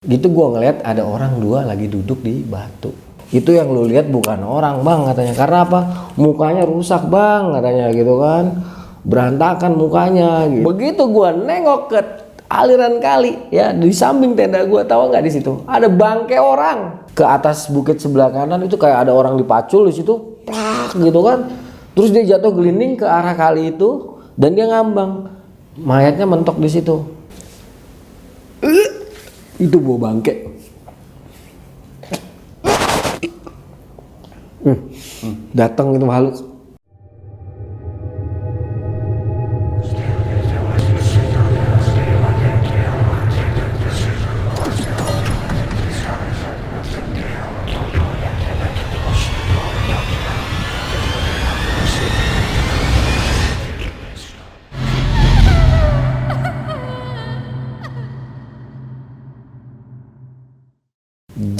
Gitu gua ngeliat ada orang dua lagi duduk di batu. Itu yang lu lihat bukan orang bang katanya. Karena apa? Mukanya rusak bang katanya gitu kan. Berantakan mukanya gitu. Begitu gua nengok ke aliran kali ya di samping tenda gua, tahu nggak di situ ada bangke orang. Ke atas bukit sebelah kanan itu kayak ada orang dipacul di situ, plak gitu kan. Terus dia jatuh gelinding ke arah kali itu dan dia ngambang. Mayatnya mentok di situ. Itu bau bangke. Datang itu makhluk.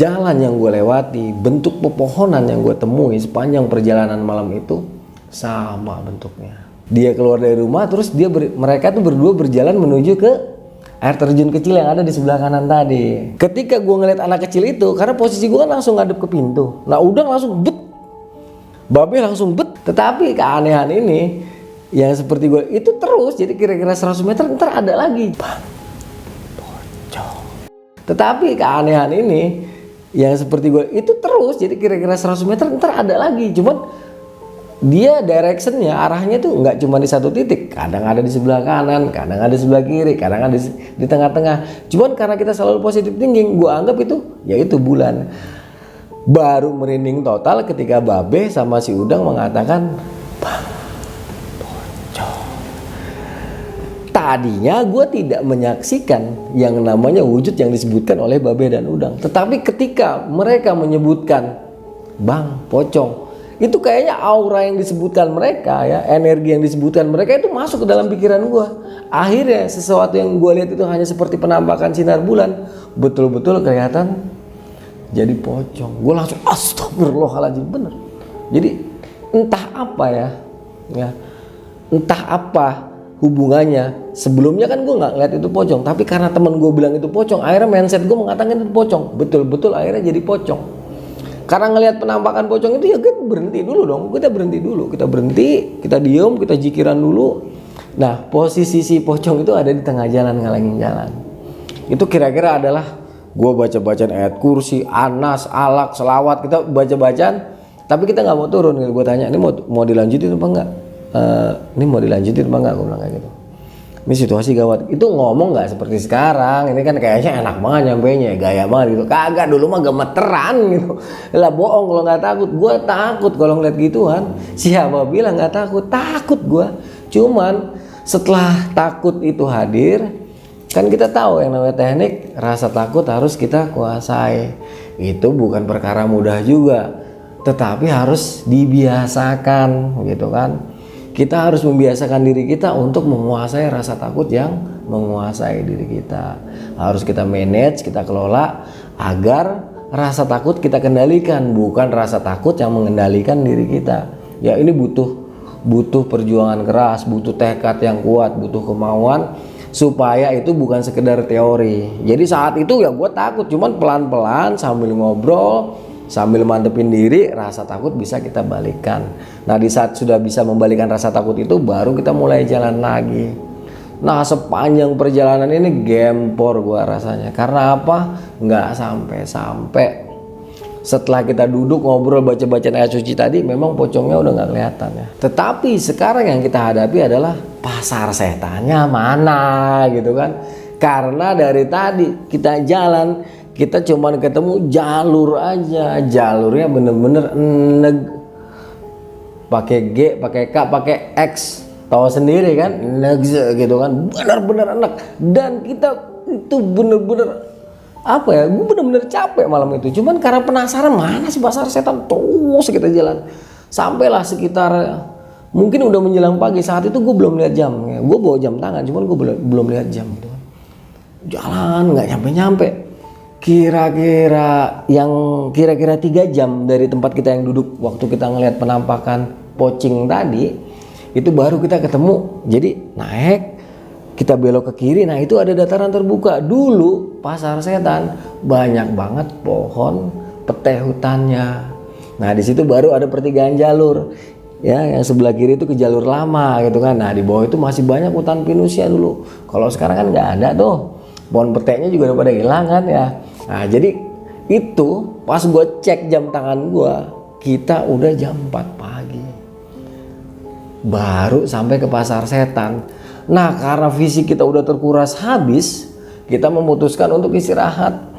Jalan yang gue lewati, bentuk pepohonan yang gue temui sepanjang perjalanan malam itu sama bentuknya. Dia keluar dari rumah, terus mereka tuh berdua berjalan menuju ke air terjun kecil yang ada di sebelah kanan tadi. Ketika gue ngeliat anak kecil itu, karena posisi gue kan langsung ngadep ke pintu. Nah udang langsung bet, babe langsung bet. Tetapi keanehan ini yang seperti gue itu terus, jadi kira-kira 100 meter ntar ada lagi. Bang, pocong. Tetapi keanehan ini yang seperti gue itu terus, jadi kira-kira 100 meter ntar ada lagi. Cuman dia directionnya, arahnya tuh nggak cuma di satu titik. Kadang ada di sebelah kanan, kadang ada di sebelah kiri, kadang ada di tengah-tengah. Cuman karena kita selalu positive thinking, gue anggap itu yaitu bulan. Baru merinding total ketika babe sama si udang mengatakan bang pocong. Tadinya gue tidak menyaksikan yang namanya wujud yang disebutkan oleh babe dan udang. Tetapi ketika mereka menyebutkan bang pocong, itu kayaknya aura yang disebutkan mereka ya, energi yang disebutkan mereka itu masuk ke dalam pikiran gue. Akhirnya sesuatu yang gue lihat itu hanya seperti penampakan sinar bulan, betul-betul kelihatan jadi pocong. Gue langsung astagfirullahaladzim, bener. Jadi entah apa ya, entah apa hubungannya. Sebelumnya kan gue nggak ngeliat itu pocong, tapi karena temen gue bilang itu pocong, akhirnya mindset gue mengatakan itu pocong. Betul-betul akhirnya jadi pocong. Karena ngelihat penampakan pocong itu ya kita berhenti dulu dong. Kita berhenti, kita diem, kita jikiran dulu. Nah posisi si pocong itu ada di tengah jalan, ngalangin jalan. Itu kira-kira adalah gue baca-bacaan ayat kursi, anas, alak, selawat, kita baca-bacaan. Tapi kita nggak mau turun. Gue tanya, ini mau dilanjutin apa enggak? Ini mau dilanjutin apa enggak? Gue bilang kayak gitu. Ini situasi gawat. Itu ngomong nggak seperti sekarang. Ini kan kayaknya enak banget nyampainya, gaya banget gitu. Kagak, dulu mah gemeteran gitu. Lah bohong kalau nggak takut. Gue takut kalau ngeliat gituan. Siapa bilang nggak takut? Takut gue. Cuman setelah takut itu hadir, kan kita tahu yang namanya teknik rasa takut harus kita kuasai. Itu bukan perkara mudah juga, tetapi harus dibiasakan gitu kan. Kita harus membiasakan diri kita untuk menguasai rasa takut yang menguasai diri kita. Harus kita manage, kita kelola agar rasa takut kita kendalikan, bukan rasa takut yang mengendalikan diri kita. Ya ini butuh perjuangan keras, butuh tekad yang kuat, butuh kemauan supaya itu bukan sekedar teori. Jadi saat itu ya gue takut, cuman pelan-pelan sambil ngobrol, sambil mantepin diri, rasa takut bisa kita balikan. Nah di saat sudah bisa membalikan rasa takut itu, baru kita mulai jalan lagi. Nah sepanjang perjalanan ini gempor gua rasanya. Karena apa? Nggak sampai-sampai. Setelah kita duduk ngobrol baca-bacaan ayat suci tadi, memang pocongnya udah nggak kelihatan ya. Tetapi sekarang yang kita hadapi adalah pasar setannya mana gitu kan. Karena dari tadi kita jalan, kita cuman ketemu jalur aja, jalurnya bener-bener pakai G, pakai K, pakai X, tahu sendiri kan, gitu kan, bener-bener enak. Dan kita itu bener-bener apa ya, gue bener-bener capek malam itu. Cuman karena penasaran mana sih pasar setan, terus kita jalan. Sampailah sekitar mungkin udah menjelang pagi. Saat itu gue belum lihat jam, ya. Gue bawa jam tangan, cuman gue belum lihat jam gitu. Jalan nggak nyampe-nyampe. Kira-kira 3 jam dari tempat kita yang duduk waktu kita ngelihat penampakan pocing tadi, itu baru kita ketemu. Jadi naik, kita belok ke kiri, nah itu ada dataran terbuka. Dulu Pasar Setan banyak banget pohon pete hutannya. Nah di situ baru ada pertigaan jalur, ya yang sebelah kiri itu ke jalur lama gitu kan. Nah di bawah itu masih banyak hutan pinusnya dulu. Kalau sekarang kan nggak ada tuh, pohon petenya juga udah pada hilang kan ya. Nah jadi itu pas gue cek jam tangan gue, kita udah jam 4 pagi baru sampai ke Pasar Setan. Nah karena fisik kita udah terkuras habis, kita memutuskan untuk istirahat.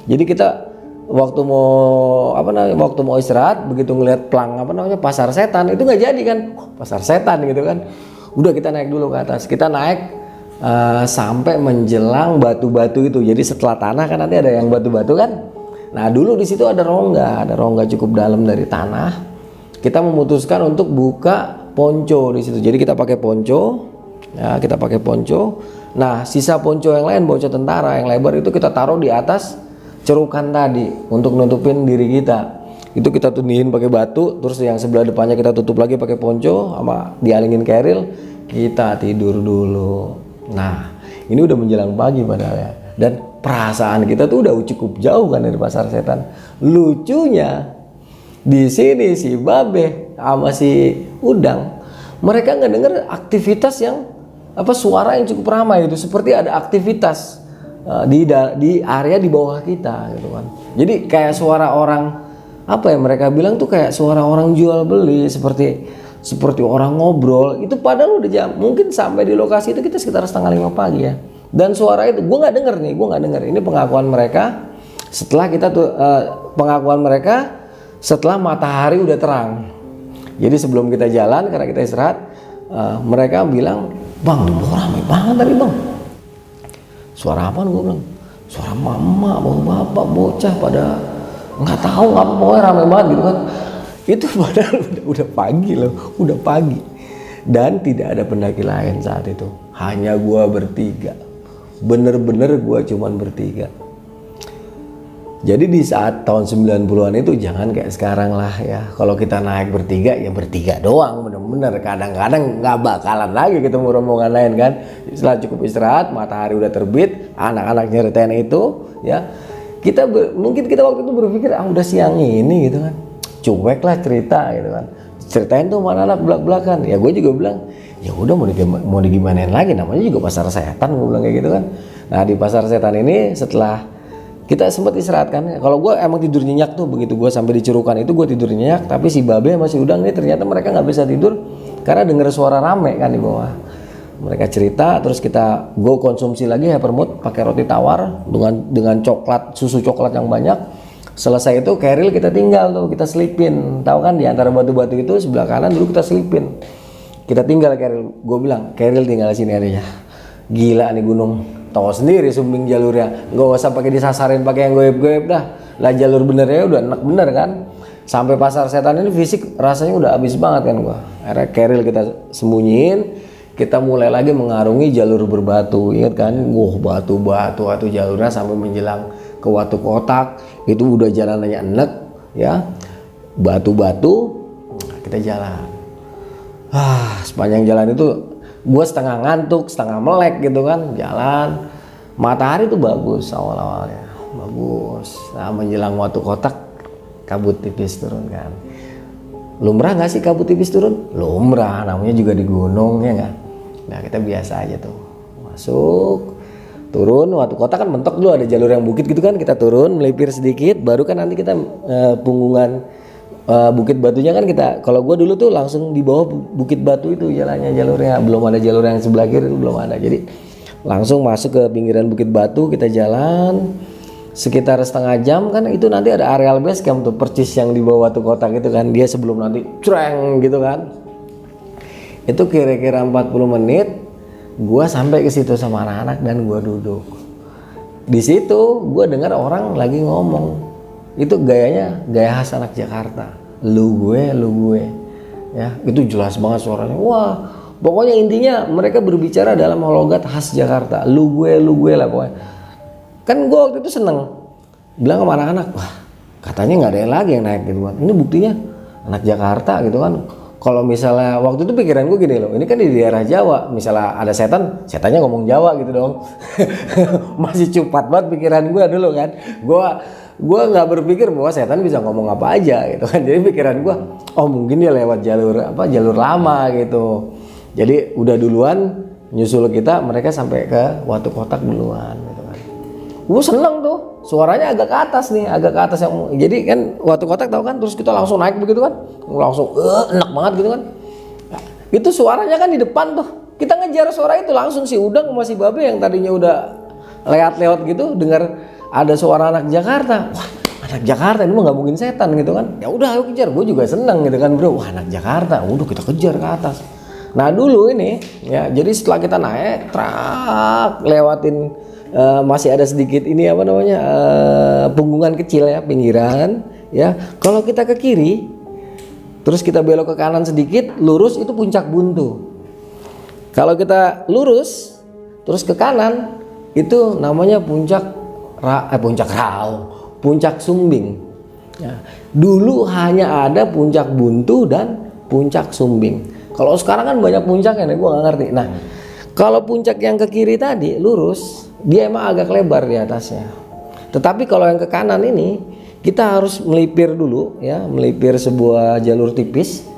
Jadi kita waktu mau istirahat, begitu ngelihat plang Pasar Setan itu nggak jadi kan, Pasar Setan gitu kan. Udah kita naik dulu ke atas. Kita naik sampai menjelang batu-batu itu. Jadi setelah tanah kan nanti ada yang batu-batu kan. Nah dulu di situ ada rongga cukup dalam dari tanah. Kita memutuskan untuk buka ponco di situ. Jadi kita pakai ponco. Ya, kita pakai ponco. Nah, sisa ponco yang lain, ponco tentara yang lebar itu kita taruh di atas cerukan tadi untuk nutupin diri kita. Itu kita tundihin pakai batu, terus yang sebelah depannya kita tutup lagi pakai ponco sama dialingin keril. Kita tidur dulu. Nah, ini udah menjelang pagi padahal ya. Dan perasaan kita tuh udah cukup jauh kan dari Pasar Setan. Lucunya di sini si Babe sama si Udang, mereka nggak dengar aktivitas yang suara yang cukup ramai itu, seperti ada aktivitas di area di bawah kita gitu kan. Jadi kayak suara orang mereka bilang tuh kayak suara orang jual beli, seperti orang ngobrol itu, padahal udah jam mungkin sampai di lokasi itu kita sekitar 4:30 pagi ya. Dan suara itu gue nggak denger. Ini pengakuan mereka setelah matahari udah terang. Jadi sebelum kita jalan, karena kita istirahat, mereka bilang, "Bang, di bawah ramai banget tadi bang." Suara apaan? Gue bilang, suara mama, bapak, bocah pada nggak tahu apa, pokoknya ramai banget gitu kan. Itu padahal udah pagi loh, udah pagi. Dan tidak ada pendaki lain saat itu, hanya gue bertiga. Bener-bener gue cuman bertiga. Jadi di saat tahun 90-an itu jangan kayak sekarang lah ya. Kalau kita naik bertiga ya bertiga doang, bener-bener. Kadang-kadang nggak bakalan lagi ketemu rombongan lain kan. Setelah cukup istirahat, matahari udah terbit, anak-anak nyeritain itu ya. Mungkin kita waktu itu berpikir udah siang ini gitu kan. Cuek lah cerita gitu kan. Ceritain tuh mana anak belak-belakan. Ya gue juga bilang, ya udah mau digimanain lagi, namanya juga Pasar Setan, gue bilang kayak gitu kan. Nah di Pasar Setan ini setelah kita sempat istirahat kan. Kalau gue emang tidur nyenyak tuh, begitu gue sampai di cerukan itu gue tidur nyenyak. Tapi si Babe masih Udang nih ternyata mereka nggak bisa tidur karena denger suara rame kan di bawah. Mereka cerita, terus gue konsumsi lagi Hypermood pakai roti tawar dengan susu coklat yang banyak. Selesai itu keril kita tinggal tuh, kita selipin. Tahu kan di antara batu-batu itu sebelah kanan dulu kita selipin. Kita tinggal keril. Gue bilang, "Keril tinggal sini adanya." Gila nih gunung. Tahu sendiri sumbing jalurnya, nggak usah pakai disasarin pakai yang goyep-goyep dah. Lah jalur benernya udah enak bener kan. Sampai Pasar Setan ini fisik rasanya udah habis banget kan gua. Akhirnya keril kita sembunyiin, kita mulai lagi mengarungi jalur berbatu. Ingat kan? Batu jalurnya sampai menjelang ke Watu Kotak. Itu udah jalanannya enek ya. Batu-batu, kita jalan. Sepanjang jalan itu gue setengah ngantuk, setengah melek gitu kan, jalan. Matahari tuh bagus awal-awalnya, bagus. Nah menjelang Watu Kotak, kabut tipis turun kan. Lumrah nggak sih kabut tipis turun? Lumrah, namanya juga di gunung ya nggak. Nah kita biasa aja tuh, masuk, turun. Watu Kotak kan mentok dulu, ada jalur yang bukit gitu kan, kita turun, melipir sedikit, baru kan nanti kita punggungan Bukit Batunya kan kita, kalau gue dulu tuh langsung di bawah Bukit Batu itu jalannya, jalurnya belum ada jalur yang sebelah kiri itu belum ada, jadi langsung masuk ke pinggiran Bukit Batu. Kita jalan sekitar setengah jam kan, itu nanti ada areal base camp tuh percis yang di bawah Watu Kotak itu kan, dia sebelum nanti creng gitu kan. Itu kira-kira 40 menit gue sampai ke situ sama anak-anak dan gue duduk di situ. Gue dengar orang lagi ngomong, itu gaya khas anak Jakarta, lu gue ya, itu jelas banget suaranya. Wah pokoknya intinya mereka berbicara dalam logat khas Jakarta, lu gue lah pokoknya. Kan gue waktu itu seneng bilang sama anak-anak, wah katanya nggak ada yang lagi yang naik gitu kan, ini buktinya anak Jakarta gitu kan, Kalau misalnya waktu itu pikiran gue gini loh, ini kan di daerah Jawa, misalnya ada setan, setannya ngomong Jawa gitu dong. Masih cepat banget pikiran gue dulu kan. Gue nggak berpikir bahwa setan bisa ngomong apa aja gitu kan. Jadi pikiran gue, oh mungkin dia lewat jalur lama gitu. Jadi udah duluan nyusul kita, mereka sampai ke Watu Kotak duluan gitu kan. Gue seneng tuh, suaranya agak ke atas nih, agak ke atas yang, jadi kan Watu Kotak tahu kan, terus kita langsung naik begitu kan, langsung enak banget gitu kan. Itu suaranya kan di depan tuh, kita ngejar suara itu langsung si Udang sama si Babe yang tadinya udah lewat gitu, dengar ada suara anak Jakarta, wah anak Jakarta ini mah nggak mungkin setan gitu kan. Ya udah ayo kejar, gue juga seneng gitu kan bro, wah anak Jakarta, udah kita kejar ke atas. Nah dulu ini ya, jadi setelah kita naik, lewatin masih ada sedikit ini apa namanya punggungan kecil ya, pinggiran ya. Kalau kita ke kiri terus kita belok ke kanan sedikit, lurus itu Puncak Buntu. Kalau kita lurus terus ke kanan itu namanya Puncak Sumbing ya. Dulu hanya ada Puncak Buntu dan Puncak Sumbing. Kalau sekarang kan banyak puncaknya nih, gue nggak ngerti. Nah kalau puncak yang ke kiri tadi lurus, dia emang agak lebar di atasnya. Tetapi kalau yang ke kanan ini, kita harus melipir dulu ya, melipir sebuah jalur tipis.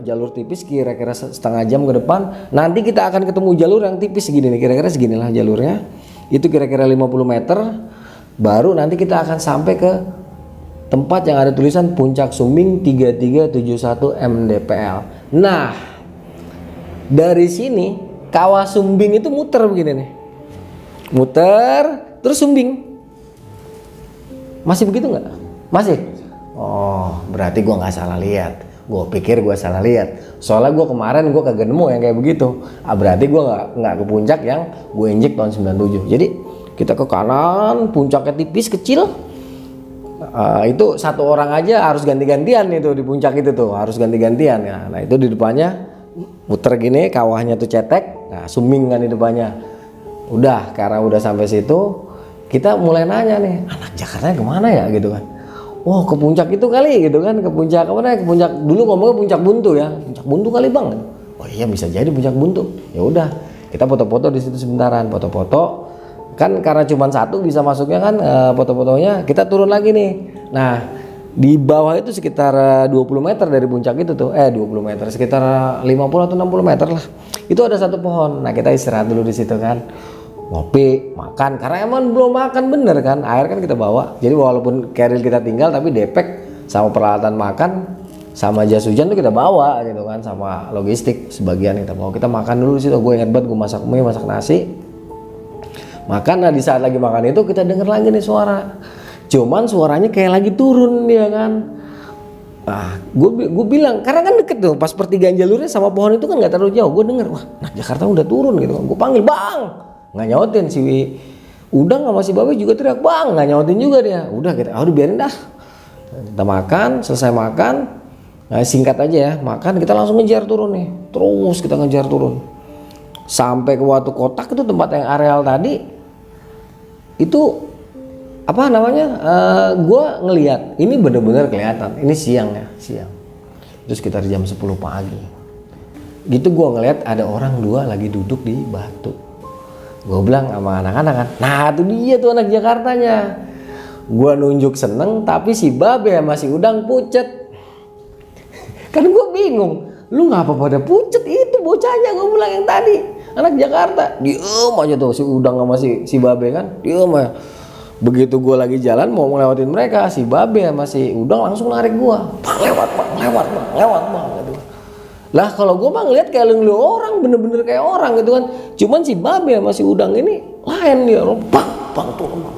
Jalur tipis kira-kira setengah jam ke depan. Nanti kita akan ketemu jalur yang tipis segini nih, kira-kira seginilah jalurnya. Itu kira-kira 50 meter. Baru nanti kita akan sampai ke tempat yang ada tulisan Puncak Sumbing 3371 mdpl. Nah, dari sini Kawah Sumbing itu muter begini nih. Muter terus Sumbing. Masih begitu nggak? Masih? Oh, berarti gua nggak salah lihat. Gue pikir gue salah lihat. Soalnya gue kemarin gue kagak nemu yang kayak begitu. Berarti gue nggak ke puncak yang gue injek tahun 97. Jadi kita ke kanan, puncaknya tipis kecil. Itu satu orang aja harus ganti-gantian itu di puncak itu tuh, harus ganti-gantian ya. Nah itu di depannya muter gini, kawahnya tuh cetek, nah Sumbing kan di depannya. Udah, karena udah sampai situ, kita mulai nanya nih, anak Jakarta kemana ya gitu kan? Oh ke puncak itu kali gitu kan, ke puncak apa namanya? Ke puncak dulu ngomongnya Puncak Buntu ya, Puncak Buntu kali bang. Oh iya bisa jadi Puncak Buntu. Ya udah, kita foto-foto di situ sebentaran, foto-foto. Kan karena cuma satu bisa masuknya kan foto-fotonya, kita turun lagi nih. Nah di bawah itu sekitar 20 meter dari puncak itu tuh, 20 meter, sekitar 50 atau 60 meter lah. Itu ada satu pohon. Nah kita istirahat dulu di situ kan, ngopi, makan. Karena emang belum makan bener kan, air kan kita bawa. Jadi walaupun carrier kita tinggal, tapi depek sama peralatan makan sama jas hujan tuh kita bawa gitu kan, sama logistik sebagian kita bawa. Kita makan dulu di situ. Gue ingat banget gue masak mie, masak nasi. Makan, nah di saat lagi makan itu kita denger lagi nih suara. Cuman suaranya kayak lagi turun dia kan. Nah, gue bilang karena kan deket tuh, pas pertigaan jalurnya sama pohon itu kan nggak terlalu jauh. Gue denger, wah, nah Jakarta udah turun gitu. Gue panggil bang, nggak nyautin. Si Udang sama si Babe juga teriak bang, nggak nyautin juga dia. Udah kita, udah biarin dah. Kita makan, selesai makan, nah, singkat aja ya, makan kita langsung ngejar turun nih. Terus kita ngejar turun sampai ke Watu Kotak itu tempat yang areal tadi. Itu apa namanya, gue ngelihat ini bener-bener kelihatan ini siang ya, siang itu sekitar jam 10 pagi gitu. Gue ngelihat ada orang dua lagi duduk di batu. Gue bilang sama anak-anak kan, nah itu dia tuh anak Jakartanya. Gue nunjuk seneng tapi si Babe sama si Udang pucet. Kan gue bingung, lu ngapa pada pucet? Itu bocahnya gue bilang yang tadi anak Jakarta. Diem aja tuh si Udang sama si Babe kan, diem aja. Begitu gue lagi jalan mau ngelewatin mereka, si Babe sama si Udang langsung narik gue, bang lewat bang gitu. Lah kalau gue mah ngeliat kayak lu orang, bener-bener kayak orang gitu kan. Cuman si Babe sama si Udang ini lain, dia bang turun bang.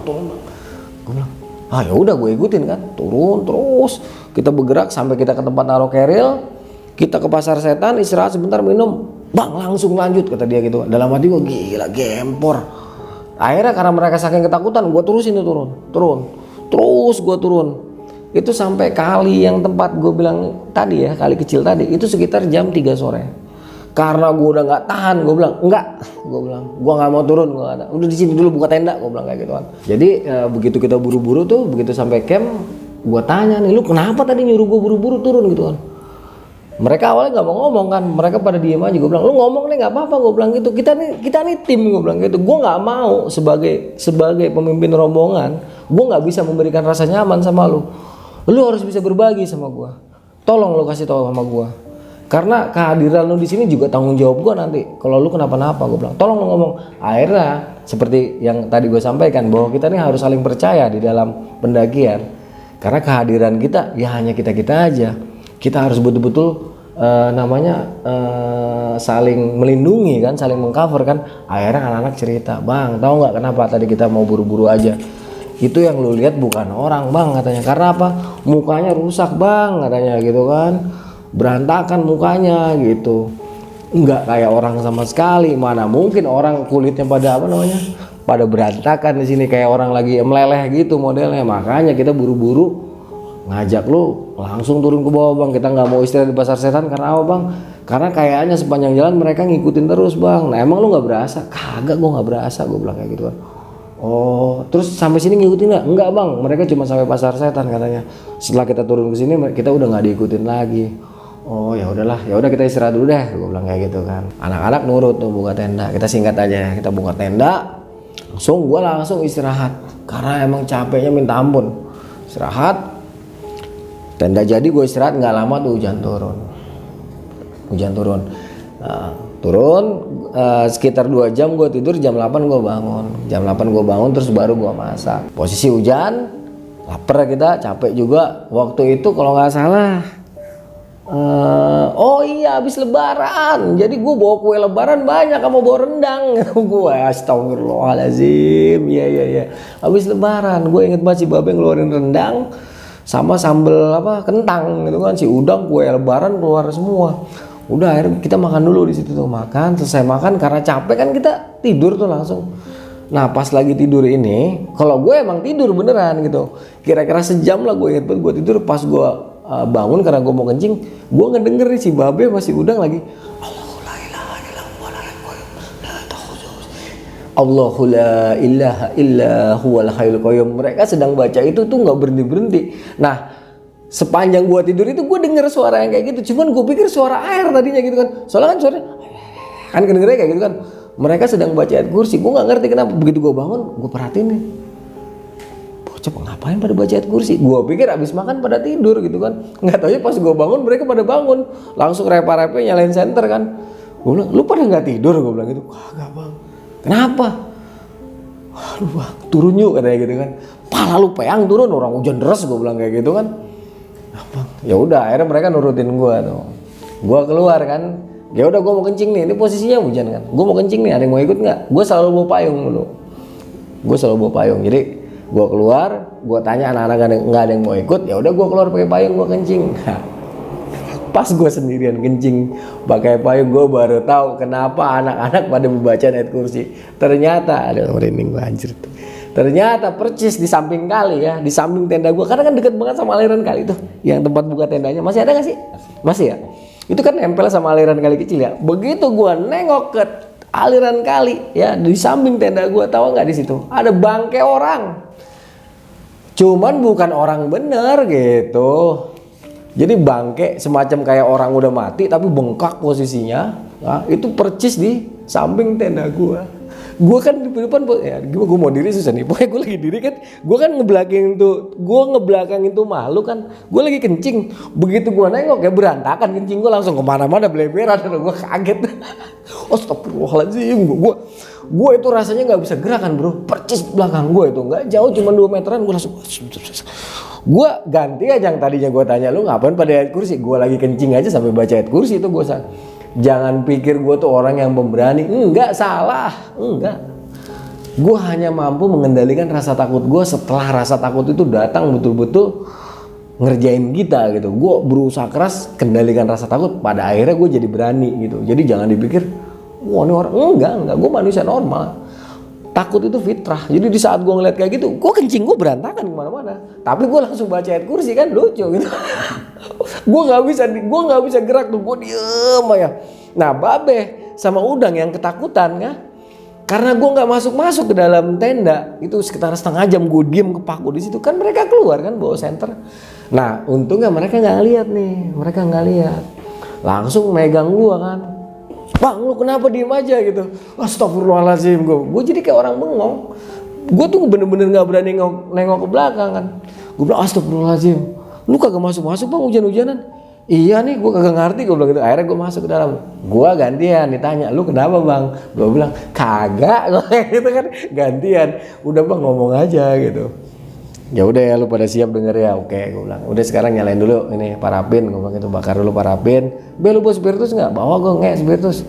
Gue bilang, ah ya udah gue ikutin kan, turun terus kita bergerak sampai kita ke tempat naruh keril. Kita ke Pasar Setan, istirahat sebentar minum, bang langsung lanjut kata dia gitu. Dalam hati gue gila gempor. Akhirnya karena mereka saking ketakutan, gue terusin itu turun, terus gue turun. Itu sampai kali yang tempat gue bilang tadi ya, kali kecil tadi, itu sekitar jam 3 sore. Karena gue udah nggak tahan, gue bilang enggak, gue nggak mau turun, gue ada. Udah di sini dulu buka tenda, gue bilang kayak gitu kan. Jadi begitu kita buru-buru tuh, begitu sampai camp, gue tanya nih, lu kenapa tadi nyuruh gue buru-buru turun gitu kan? Mereka awalnya nggak mau ngomong kan, mereka pada diem aja. Gue bilang, lu ngomong nih nggak apa-apa. Gue bilang gitu. Kita nih tim. Gue bilang gitu. Gue nggak mau sebagai pemimpin rombongan, gue nggak bisa memberikan rasa nyaman sama lu. Lu harus bisa berbagi sama gue. Tolong lu kasih tahu sama gue. Karena kehadiran lu di sini juga tanggung jawab gue nanti. Kalau lu kenapa-napa, gue bilang, tolong lu ngomong. Akhirnya seperti yang tadi gue sampaikan bahwa kita nih harus saling percaya di dalam pendakian. Karena kehadiran kita ya hanya kita aja. Kita harus betul-betul saling melindungi kan, saling mengcover kan. Akhirnya anak-anak cerita, bang tahu nggak kenapa tadi kita mau buru-buru aja, itu yang lu lihat bukan orang bang katanya, karena apa, mukanya rusak bang katanya gitu kan, berantakan mukanya gitu, nggak kayak orang sama sekali. Mana mungkin orang kulitnya pada pada berantakan di sini kayak orang lagi meleleh gitu modelnya. Makanya kita buru-buru ngajak lu langsung turun ke bawah bang, kita nggak mau istirahat di pasar setan. Karena apa bang? Karena kayaknya sepanjang jalan mereka ngikutin terus bang. Nah emang lu nggak berasa? Kagak, gue nggak berasa, gue bilang kayak gitu kan. Oh terus sampai sini ngikutin nggak? Enggak bang, mereka cuma sampai pasar setan katanya. Setelah kita turun ke sini kita udah nggak diikutin lagi. Oh ya udahlah, ya udah kita istirahat dulu deh, gue bilang kayak gitu kan. Anak-anak nurut tuh buka tenda. Kita singkat aja, kita buka tenda, gue langsung istirahat karena emang capeknya minta ampun. Istirahat. Tenda jadi, gue istirahat, nggak lama tuh hujan turun. Nah, turun sekitar 2 jam gue tidur, jam 8 gue bangun. Terus baru gue masak. Posisi hujan, lapar kita, capek juga. Waktu itu kalau nggak salah oh iya habis lebaran, jadi gue bawa kue lebaran banyak sama bawa rendang. Gue astagfirullahaladzim, iya habis lebaran gue inget banget si Babe ngeluarin rendang sama sambel kentang gitu kan, si udang kue lebaran keluar semua. Udah akhirnya kita makan dulu di situ tuh, selesai makan karena capek kan kita tidur tuh langsung. Nah pas lagi tidur ini, kalau gue emang tidur beneran gitu, kira-kira sejam lah gue inget banget gue tidur. Pas gue bangun karena gue mau kencing, gue ngedenger nih si Babe masih udang lagi Allahu la ilaha illa huwal hayyul qayyum. Mereka sedang baca itu tuh nggak berhenti. Nah, sepanjang gua tidur itu gua denger suara yang kayak gitu. Cuman gua pikir suara air tadinya gitu kan. Soalnya kan suaranya kan kedengerannya kayak gitu kan. Mereka sedang baca ayat kursi. Gua nggak ngerti kenapa. Begitu gua bangun, gua perhatiin nih. Bocah ngapain pada baca ayat kursi? Gua pikir abis makan pada tidur gitu kan. Nggak tahu ya pas gua bangun mereka pada bangun. Langsung repa-repa nyalain senter kan. Gua bilang, "Lu pada nggak tidur?" Gua bilang gitu. "Kagak, Bang." Kenapa? Aduh bang, turun yuk katanya gitu kan. Pala lu peang turun, orang hujan deras, gue bilang kayak gitu kan. Nah, bang, ya udah akhirnya mereka nurutin gue tuh. Gue keluar kan, ya udah gue mau kencing nih, ini posisinya hujan kan. Gue mau kencing nih, ada yang mau ikut nggak? Gue selalu bawa payung dulu. Jadi gue keluar, gue tanya anak-anak nggak ada yang mau ikut, ya udah gue keluar pakai payung, gue kencing. Pas gue sendirian kencing pakai payung, gue baru tahu kenapa anak-anak pada membaca ayat kursi. Ternyata ada merinding gue anjir. Ternyata percis di samping kali ya, di samping tenda gue, karena kan deket banget sama aliran kali itu, yang tempat buka tendanya. Masih ada nggak sih? Masih ya. Itu kan nempel sama aliran kali kecil ya. Begitu gue nengok ke aliran kali ya, di samping tenda gue, tahu nggak di situ ada bangkai orang. Cuman bukan orang bener gitu. Jadi bangke semacam kayak orang udah mati tapi bengkak posisinya. Nah, itu percis di samping tenda gua. Gua kan di depan ya, gua mau diri susah nih. Pokoknya gua lagi diri kan, gua kan ngebelakangin tuh makhluk kan. Gua lagi kencing. Begitu gua nengok ya berantakan kencing gua, langsung kemana-mana beleberan. Gua kaget. Astagfirullahaladzim. Gua itu rasanya nggak bisa gerakan bro. Percis belakang gua itu nggak jauh, cuma 2 meteran. Gua langsung gue ganti aja yang tadinya gue tanya lu ngapain pada ayat kursi, gue lagi kencing aja sampai baca ayat kursi itu gue jangan pikir gue tuh orang yang pemberani, enggak, salah, enggak. Gue hanya mampu mengendalikan rasa takut gue. Setelah rasa takut itu datang betul-betul ngerjain kita gitu, gue berusaha keras kendalikan rasa takut, pada akhirnya gue jadi berani gitu. Jadi jangan dipikir wah ini orang, enggak, gue manusia normal. Takut itu fitrah. Jadi di saat gue ngeliat kayak gitu, gue kencing gue berantakan kemana-mana. Tapi gue langsung baca ayat kursi kan, lucu gitu. gue nggak bisa gerak tuh, gue diem aja. Nah Babe sama Udang yang ketakutan kan, karena gue nggak masuk ke dalam tenda itu sekitar setengah jam gue diem kepaku di situ kan, mereka keluar kan bawa senter. Nah untungnya mereka nggak lihat nih, langsung megang gua kan. Bang, lu kenapa diem aja gitu? Astagfirullahaladzim, gue jadi kayak orang bengong. Gue tuh bener-bener nggak berani nengok ke belakang kan. Gue bilang astagfirullahaladzim, lu kagak masuk bang hujan-hujanan. Iya nih, gue kagak ngerti, gue bilang gitu. Akhirnya gue masuk ke dalam. Gue gantian ditanya, lu kenapa bang? Gue bilang kagak, gue kayak gitu kan. Gantian, udah bang ngomong aja gitu. Ya udah ya, lu pada siap denger ya, oke gue bilang. Udah sekarang nyalain dulu ini parafin, gue bilang gitu, bakar dulu parafin. Be lu bawa spiritus nggak? Bawa gue nggak spiritus.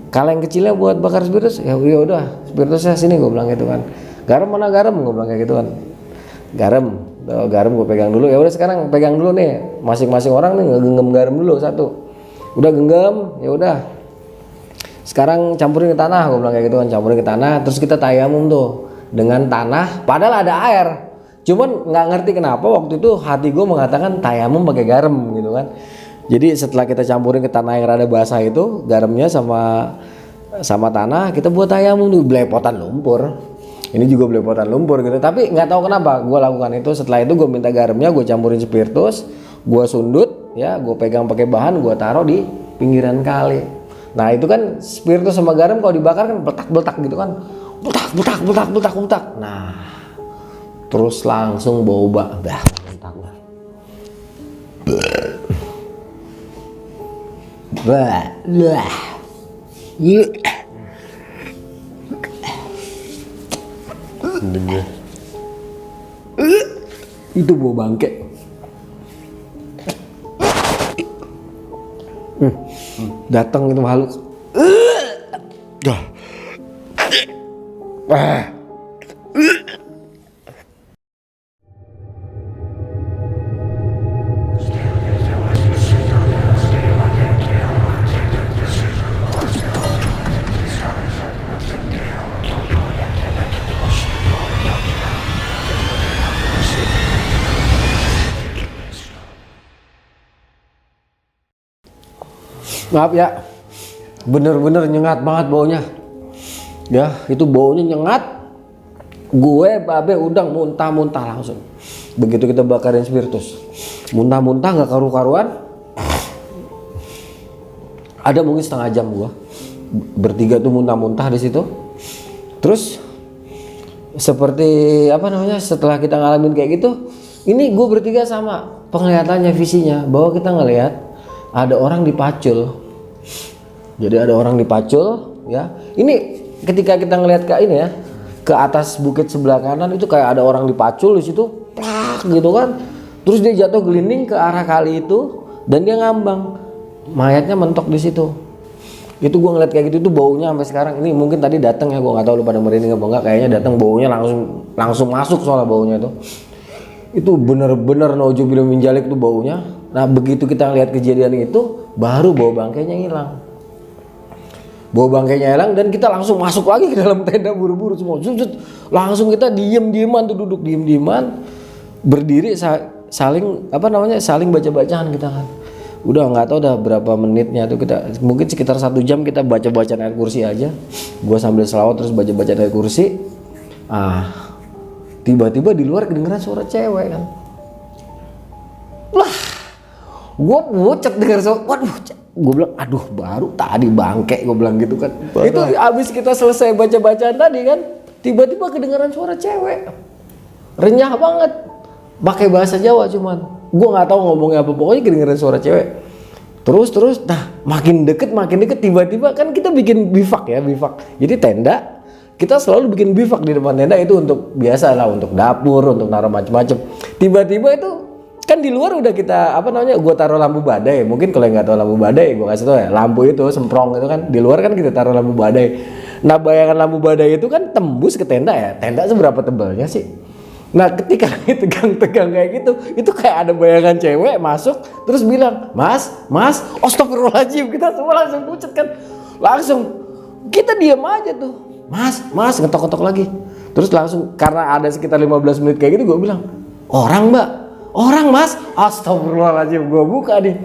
Kaleng kecilnya buat bakar spiritus, ya udah spiritusnya sini, gue bilang gitu kan. Garam mana garam, gue bilang kayak gitu kan. Garam gue pegang dulu. Ya udah sekarang pegang dulu nih, masing-masing orang nih ngegenggam garam dulu satu. Udah genggam, ya udah. Sekarang campurin ke tanah, gue bilang kayak gitu kan, campurin ke tanah. Terus kita tayamum tuh dengan tanah, padahal ada air. Cuman nggak ngerti kenapa waktu itu hati gue mengatakan tayamum pakai garam gitu kan. Jadi setelah kita campurin ke tanah yang rada basah itu, garamnya sama tanah, kita buat tayamum tuh, belepotan lumpur. Ini juga belepotan lumpur gitu. Tapi nggak tahu kenapa gue lakukan itu. Setelah itu gue minta garamnya, gue campurin spiritus, gue sundut, ya, gue pegang pakai bahan, gue taruh di pinggiran kali. Nah itu kan spiritus sama garam kalau dibakar kan beletak-beletak gitu kan, beletak. Nah terus langsung bau bah mentah gua. Itu bau bangke. Datang itu makhluk. Maaf ya, bener-bener nyengat banget baunya. Ya, itu baunya nyengat. Gue babe udang muntah-muntah langsung. Begitu kita bakarin spiritus, muntah-muntah nggak karu-karuan. Ada mungkin setengah jam gue bertiga tuh muntah-muntah di situ. Terus seperti apa namanya, setelah kita ngalamin kayak gitu, ini gue bertiga sama penglihatannya, visinya bahwa kita ngelihat ada orang dipacul. Jadi ada orang dipacul, ya. Ini ketika kita ngelihat ke ini ya, ke atas bukit sebelah kanan itu kayak ada orang dipacul di situ, plak gitu kan. Terus dia jatuh gelinding ke arah kali itu dan dia ngambang. Mayatnya mentok di situ. Itu gue ngeliat kayak gitu, itu baunya sampai sekarang. Ini mungkin tadi datang ya, gue nggak tahu lu pada merinding apa enggak. Kayaknya datang baunya langsung masuk soalnya baunya itu. Itu bener-bener nauzubillah min dzalik tuh baunya. Nah begitu kita ngeliat kejadian itu, baru bau bangkainya hilang. Bau bangkainya hilang dan kita langsung masuk lagi ke dalam tenda buru-buru semua. Langsung kita diem-dieman tuh, duduk diem-dieman, berdiri saling saling baca-bacaan kita kan. Udah nggak tahu udah berapa menitnya tuh, kita mungkin sekitar 1 jam kita baca-bacaan ayat kursi aja. Gua sambil selawat terus baca-bacaan ayat kursi. Tiba-tiba di luar kedengeran suara cewek kan. Lah, gue pucat dengar suara, waduh, gue bilang, aduh baru tadi bangke, gue bilang gitu kan. Parah. Itu abis kita selesai baca-bacaan tadi kan, tiba-tiba kedengaran suara cewek, renyah banget, pakai bahasa Jawa cuman, gue nggak tahu ngomongnya apa, pokoknya kedengaran suara cewek. Terus, nah makin deket, tiba-tiba kan kita bikin bivak ya, jadi tenda. Kita selalu bikin bivak di depan tenda itu untuk biasa lah, untuk dapur, untuk naruh macam-macam. Tiba-tiba itu kan di luar udah kita gue taruh lampu badai. Mungkin kalau nggak tahu lampu badai, gue kasih tau ya, lampu itu semprong itu kan di luar kan kita taruh lampu badai. Nah bayangan lampu badai itu kan tembus ke tenda ya. Tenda seberapa tebalnya sih? Nah ketika tegang-tegang kayak gitu, itu kayak ada bayangan cewek masuk terus bilang, mas, astagfirullahaladzim, kita semua langsung pucat kan, langsung kita diam aja tuh. Mas, ngetok-ngetok lagi. Terus langsung, karena ada sekitar 15 menit kayak gitu, gue bilang, orang mbak, orang mas, astagfirullahaladzim, gue buka nih,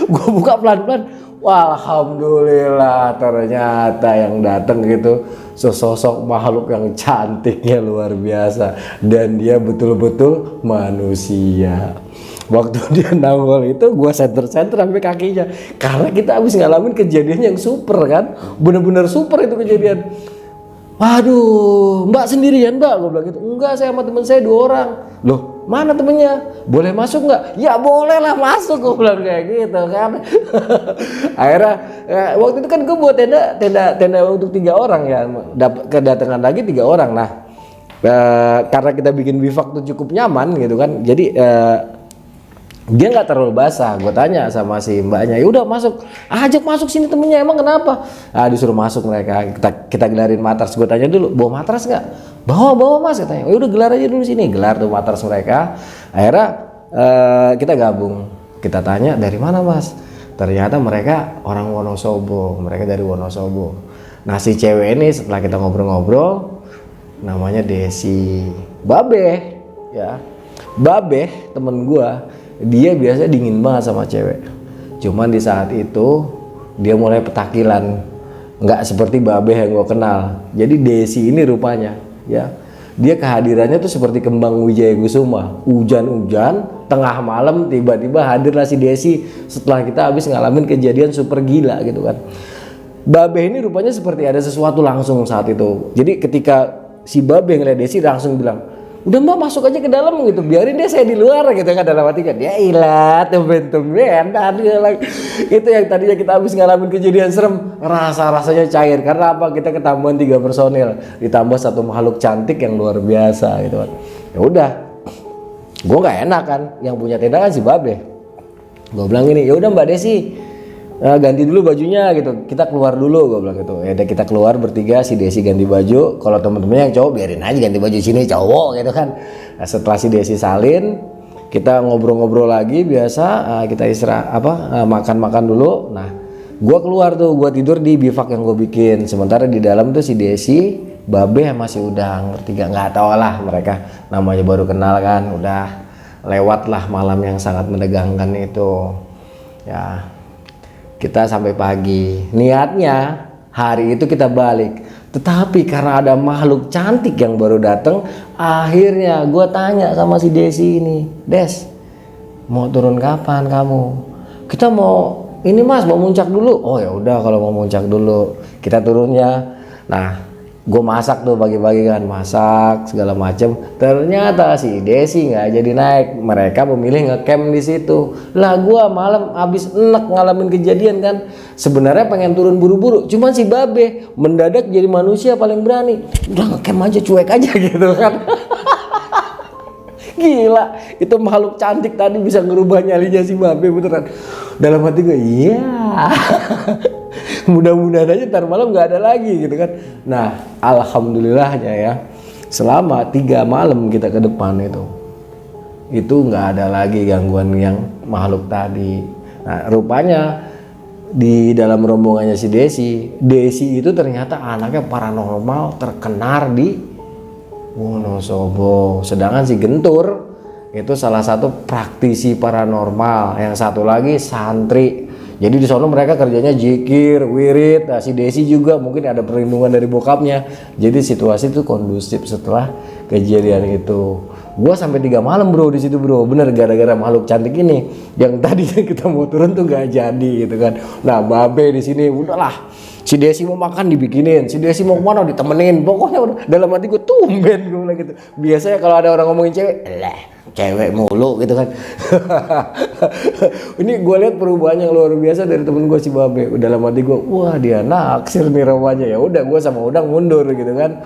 gue buka pelan-pelan, Alhamdulillah ternyata yang datang gitu sesosok makhluk yang cantiknya luar biasa dan dia betul-betul manusia. Waktu dia nongol itu gua senter-senter sampai kakinya karena kita habis ngalamin kejadian yang super kan, bener-bener super itu kejadian. Waduh, Mbak sendirian Mbak, gue bilang gitu. Enggak, saya sama teman saya 2 orang. Loh, mana temennya? Boleh masuk nggak? Ya boleh lah masuk, gue bilang kayak gitu kan. Akhirnya waktu itu kan gue buat tenda untuk 3 orang ya. Kedatangan lagi 3 orang. Nah, karena kita bikin bivak tuh cukup nyaman gitu kan. Jadi dia nggak terlalu basah. Gue tanya sama si mbaknya, ya udah masuk, ajak masuk sini temennya, emang kenapa? Disuruh masuk mereka, kita gelarin matras. Gue tanya dulu, bawa matras nggak? Bawa mas katanya. Ya udah gelar aja dulu sini, gelar tuh matras mereka. Akhirnya kita gabung, kita tanya dari mana mas? Ternyata mereka orang Wonosobo, mereka dari Wonosobo. Nah si cewek ini setelah kita ngobrol-ngobrol, namanya Desi, Babe ya, Babe temen gua. Dia biasa dingin banget sama cewek. Cuman di saat itu dia mulai petakilan, nggak seperti Babe yang gue kenal. Jadi Desi ini rupanya, ya, dia kehadirannya tuh seperti kembang Wijaya Kusuma. Hujan-hujan, tengah malam tiba-tiba hadirlah si Desi setelah kita habis ngalamin kejadian super gila gitu kan. Babe ini rupanya seperti ada sesuatu langsung saat itu. Jadi ketika si Babe ngeliat Desi langsung bilang, udah mbak masuk aja ke dalam gitu, biarin dia saya di luar gitu kan. Dalam hati kan, ya ilah tumben-tumben tadi itu yang tadinya kita habis ngalamin kejadian serem, rasanya cair karena apa, kita ketambahan 3 personil ditambah 1 makhluk cantik yang luar biasa gitu kan. Ya udah, gue nggak enak kan, yang punya tenda kan si Babe. Gue bilang gini, ya udah mbak Desi, ganti dulu bajunya gitu, kita keluar dulu, gue bilang gitu. Ya udah kita keluar bertiga, si Desi ganti baju, kalau temen-temennya yang cowok biarin aja ganti baju sini cowok gitu kan. Nah, setelah si Desi salin, kita ngobrol-ngobrol lagi biasa, kita makan-makan dulu. Nah gue keluar tuh, gue tidur di bivak yang gue bikin, sementara di dalam tuh si Desi, Babe masih udah ngerti nggak tahu lah, mereka namanya baru kenal kan, udah lewat lah malam yang sangat menegangkan itu ya. Kita sampai pagi, niatnya hari itu kita balik, tetapi karena ada makhluk cantik yang baru datang, akhirnya gue tanya sama si Desi ini, Des, mau turun kapan kamu? Kita mau ini mas, mau muncak dulu. Oh ya udah kalau mau muncak dulu, kita turunnya. Nah gue masak tuh pagi-pagi kan, masak segala macem. Ternyata si Desi nggak jadi naik, mereka memilih ngecamp di situ. Lah gue malam abis enek ngalamin kejadian kan, sebenarnya pengen turun buru-buru, cuman si Babe mendadak jadi manusia paling berani, udah ngecamp aja, cuek aja gitu kan. Gila, itu makhluk cantik tadi bisa ngerubah nyalinya si Babe beneran. Dalam hati gue, iya. Mudah-mudahan aja ntar malam nggak ada lagi gitu kan. Nah alhamdulillahnya ya, selama 3 malam kita ke depan itu nggak ada lagi gangguan yang makhluk tadi. Nah rupanya di dalam rombongannya si Desi itu ternyata anaknya paranormal terkenal di Wonosobo. Sedangkan si Gentur itu salah satu praktisi paranormal, yang satu lagi santri. Jadi di sana mereka kerjanya zikir, wirid. Nah, si Desi juga mungkin ada perlindungan dari bokapnya. Jadi situasi itu kondusif setelah kejadian itu. Gua sampai 3 malam bro di situ bro, bener gara-gara makhluk cantik ini. Yang tadinya kita mau turun tuh gak jadi gitu kan. Nah Babe di sini udahlah. Si Desi mau makan dibikinin, si Desi mau kemana ditemenin. Pokoknya udah, dalam hati gue tumben gue bilang gitu. Biasanya kalau ada orang ngomongin cewek, cewek mulu gitu kan. Ini gue lihat perubahan yang luar biasa dari temen gue si Babe. Dalam hati gue, wah dia naksir nih rupanya. Ya udah gue sama Udang mundur gitu kan.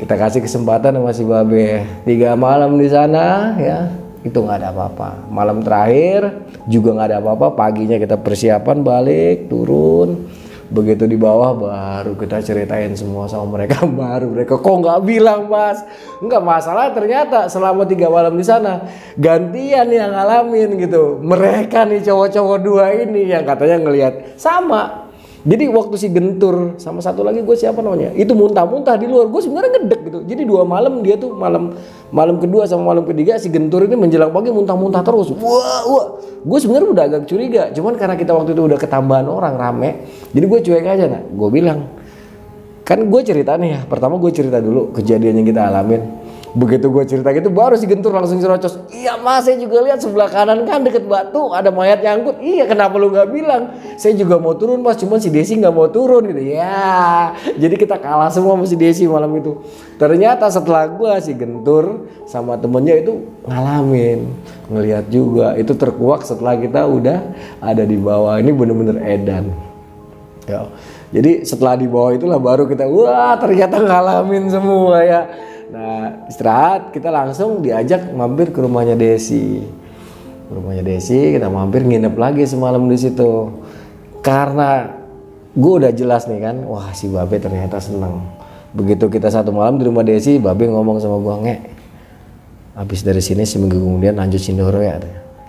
Kita kasih kesempatan sama si Babe. 3 malam di sana ya, itu nggak ada apa-apa. Malam terakhir juga nggak ada apa-apa. Paginya kita persiapan balik turun. Begitu di bawah baru kita ceritain semua sama mereka. Baru mereka, kok nggak bilang mas? Nggak masalah, ternyata selama 3 malam di sana gantian yang ngalamin gitu. Mereka nih cowok-cowok 2 ini yang katanya ngelihat sama. Jadi waktu si Gentur sama satu lagi gue siapa namanya itu muntah-muntah di luar, gue sebenarnya ngedek gitu. Jadi 2 malam dia tuh malam kedua sama malam ketiga si Gentur ini menjelang pagi muntah-muntah terus. Wah, gue sebenarnya udah agak curiga, cuman karena kita waktu itu udah ketambahan orang rame, jadi gue cuek aja. Nah gue bilang, kan gue cerita nih ya, pertama gue cerita dulu kejadian yang kita alamin. Begitu gue cerita gitu baru si Gentur langsung serocos, iya mas saya juga lihat sebelah kanan kan deket batu ada mayat nyangkut. Iya kenapa lu nggak bilang, saya juga mau turun mas cuman si Desi nggak mau turun gitu ya. Jadi kita kalah semua sama si Desi malam itu. Ternyata setelah gue si Gentur sama temennya itu ngalamin, ngelihat juga itu terkuak setelah kita udah ada di bawah. Ini bener-bener edan ya. Jadi setelah di bawah itulah baru kita wah ternyata ngalamin semua ya. Nah istirahat kita langsung diajak mampir ke rumahnya Desi. Rumahnya Desi kita mampir nginep lagi semalam di situ. Karena gue udah jelas nih kan, wah si Babe ternyata seneng. Begitu kita satu malam di rumah Desi, Babe ngomong sama gue, Nge, habis dari sini seminggu kemudian lanjut Sindoro ya.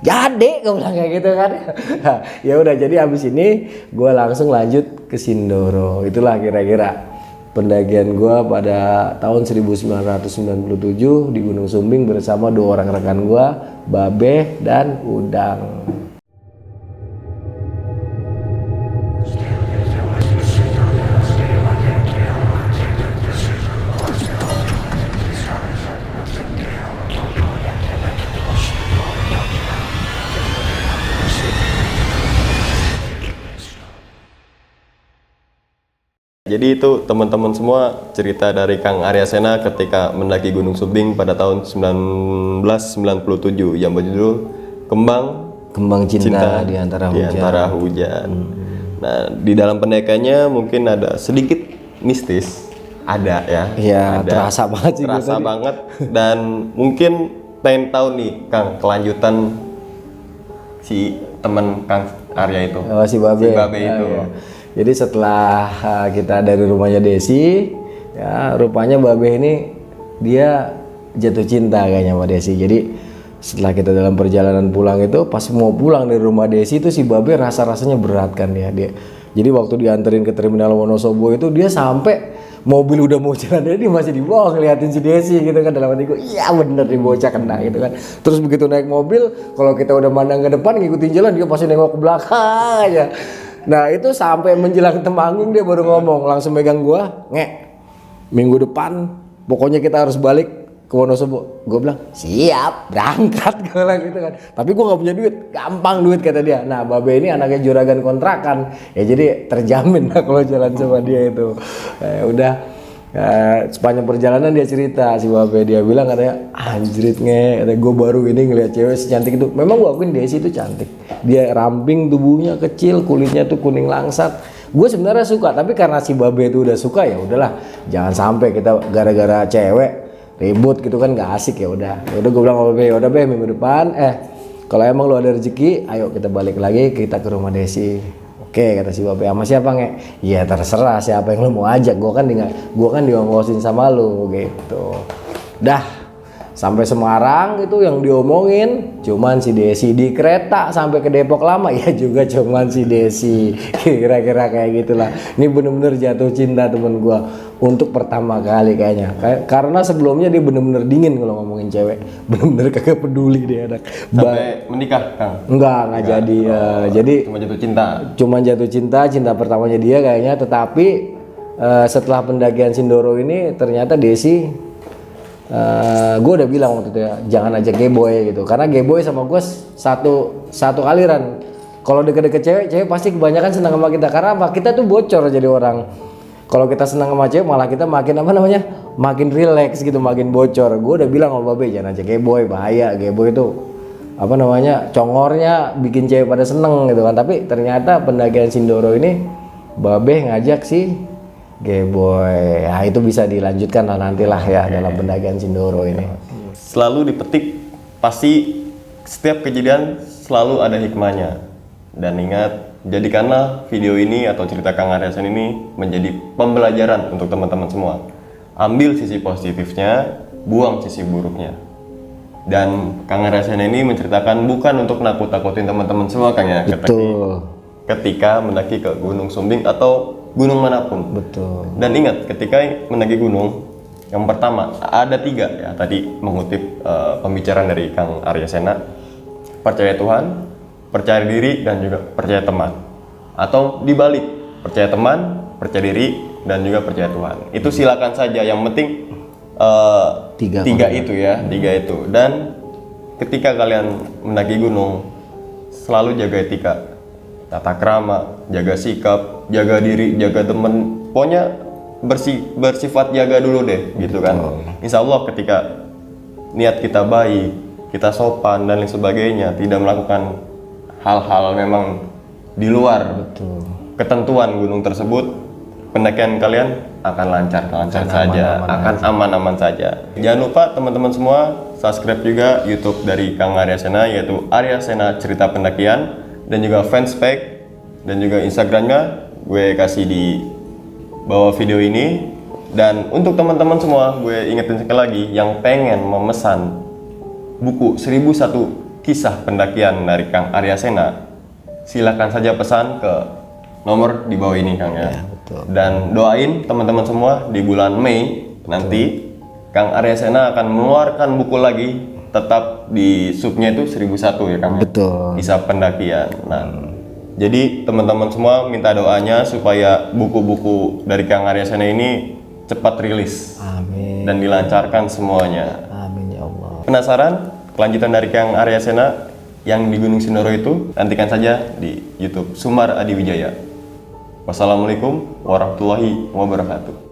Jadi gue bilang kayak gitu kan. Ya udah jadi habis ini gue langsung lanjut ke Sindoro. Itulah kira-kira pendakian gue pada tahun 1997 di Gunung Sumbing bersama 2 orang rekan gue, Babe dan Udang. Jadi itu teman-teman semua cerita dari Kang Arya Sena ketika mendaki Gunung Sumbing pada tahun 1997 yang berjudul Kembang Cinta di antara hujan. Nah, di dalam pendakiannya mungkin ada sedikit mistis, ada ya. Iya, ada, terasa banget sih. Terasa banget dan mungkin pengen tahu nih Kang kelanjutan si teman Kang Arya itu. Oh, si Babe itu. Ya. Jadi setelah kita dari rumahnya Desi, ya rupanya Babe ini dia jatuh cinta kayaknya sama Desi. Jadi setelah kita dalam perjalanan pulang itu, pas mau pulang dari rumah Desi itu si Babe rasa-rasanya berat kan dia. Jadi waktu dianterin ke terminal Wonosobo itu dia sampai mobil udah mau jalan dia masih di bawah ngeliatin si Desi gitu kan, dalam hatiku iya bener nih bocah kena gitu kan. Terus begitu naik mobil kalau kita udah mandang ke depan ngikutin jalan dia pasti nengok ke belakang aja. Nah itu sampai menjelang Temanggung dia baru ngomong, langsung megang gua, Nge, minggu depan pokoknya kita harus balik ke Wonosobo. Gue bilang siap, berangkat gue bilang gitu kan. Tapi gue nggak punya duit, gampang duit kata dia. Nah Babe ini anaknya juragan kontrakan, ya jadi terjamin lah kalau jalan sama dia itu. Udah sepanjang perjalanan dia cerita si Babe, dia bilang katanya anjrit Nge, katanya gue baru ini ngeliat cewek secantik itu. Memang gue akuin Desi itu cantik, dia ramping, tubuhnya kecil, kulitnya tuh kuning langsat. Gue sebenarnya suka, tapi karena si Babe itu udah suka ya udahlah, jangan sampai kita gara-gara cewek ribut gitu kan, nggak asik. Ya udah gue bilang sama Babe, ya udah Be, minggu depan kalau emang lu ada rezeki ayo kita balik lagi kita ke rumah Desi. Oke kata si Babe, sama siapa Nge? Ya terserah siapa yang lu mau ajak, gue kan diongkosin sama lu gitu. Dah sampai Semarang itu yang diomongin cuman si Desi. Di kereta sampai ke Depok lama ya juga cuman si Desi. Kira-kira kayak gitulah. Ini bener-bener jatuh cinta temen gue untuk pertama kali kayaknya. Karena sebelumnya dia bener-bener dingin kalau ngomongin cewek, bener-bener kagak peduli dia anak. Sampai menikah Kang? Enggak jadi. Jadi cuma jatuh cinta, cinta pertamanya dia kayaknya. Tetapi setelah pendakian Sindoro ini ternyata Desi, gue udah bilang waktu itu ya jangan ajak Geboy gitu, karena Geboy sama gue satu aliran. Kalau deket-deket cewek pasti kebanyakan senang sama kita. Karena apa? Kita tuh bocor jadi orang. Kalau kita senang sama cewek malah kita makin makin relax gitu, makin bocor. Gue udah bilang sama Babe jangan ajak Geboy, bahaya. Geboy itu congornya bikin cewek pada seneng gitu kan. Tapi ternyata pendakian Sindoro ini Babe ngajak sih Geboy. Nah itu bisa dilanjutkan lah nantilah ya dalam pendakian Sindoro ini. Selalu dipetik, pasti setiap kejadian selalu ada hikmahnya. Dan ingat, jadikanlah video ini atau cerita Kang Arya Sena ini menjadi pembelajaran untuk teman-teman semua. Ambil sisi positifnya, buang sisi buruknya. Dan Kang Arya Sena ini menceritakan bukan untuk nakut-nakutin teman-teman semua Kang ya. Betul. ketika mendaki ke Gunung Sumbing atau gunung manapun. Betul. Dan ingat, ketika mendaki gunung, yang pertama ada 3 ya. Tadi mengutip pembicaraan dari Kang Arya Sena, percaya Tuhan, percaya diri, dan juga percaya teman. Atau dibalik, percaya teman, percaya diri, dan juga percaya Tuhan. Itu silakan saja. Yang penting tiga itu ya, 3 itu. Dan ketika kalian mendaki gunung, selalu jaga etika, tata krama, jaga sikap, jaga diri, jaga temen, pokoknya bersifat jaga dulu deh, gitu kan. Insya Allah ketika niat kita baik, kita sopan dan lain sebagainya, tidak melakukan hal-hal memang di luar ketentuan gunung tersebut, pendakian kalian akan lancar saja, akan aman-aman saja. Jangan lupa teman-teman semua subscribe juga YouTube dari Kang Arya Sena, yaitu Arya Sena Cerita Pendakian, dan juga fanspage dan juga Instagramnya gue kasih di bawah video ini. Dan untuk teman-teman semua, gue ingetin sekali lagi, yang pengen memesan buku 1001 Kisah Pendakian dari Kang Arya Sena, silakan saja pesan ke nomor di bawah ini, Kang ya. Betul. Dan doain teman-teman semua di bulan Mei nanti Kang Arya Sena akan mengeluarkan buku lagi, tetap di subnya itu 1001 ya Kang. Betul. Kisah Pendakian. Nah, jadi teman-teman semua minta doanya supaya buku-buku dari Kang Arya Sena ini cepat rilis. Amin. Dan dilancarkan semuanya. Amin ya Allah. Penasaran kelanjutan dari Kang Arya Sena yang di Gunung Sindoro itu? Nantikan saja di YouTube Sumar Adi Wijaya. Wassalamualaikum warahmatullahi wabarakatuh.